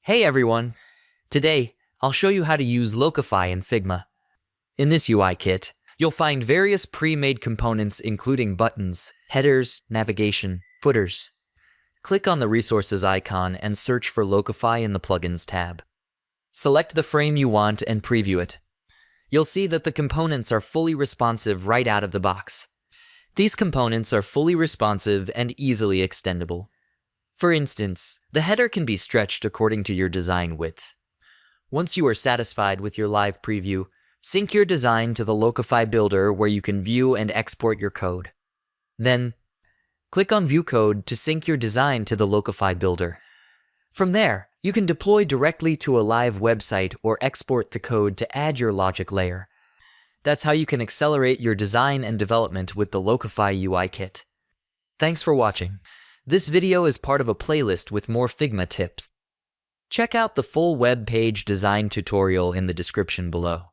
Hey everyone! Today, I'll show you how to use LOCOFY in Figma. In this UI kit, you'll find various pre-made components including buttons, headers, navigation, footers. Click on the Resources icon and search for LOCOFY in the Plugins tab. Select the frame you want and preview it. You'll see that the components are fully responsive right out of the box. These components are fully responsive and easily extendable. For instance, the header can be stretched according to your design width. Once you are satisfied with your live preview, sync your design to the LOCOFY builder where you can view and export your code. Then, click on View Code to sync your design to the LOCOFY builder. From there, you can deploy directly to a live website or export the code to add your logic layer. That's how you can accelerate your design and development with the LOCOFY UI kit. Thanks for watching. This video is part of a playlist with more Figma tips. Check out the full web page design tutorial in the description below.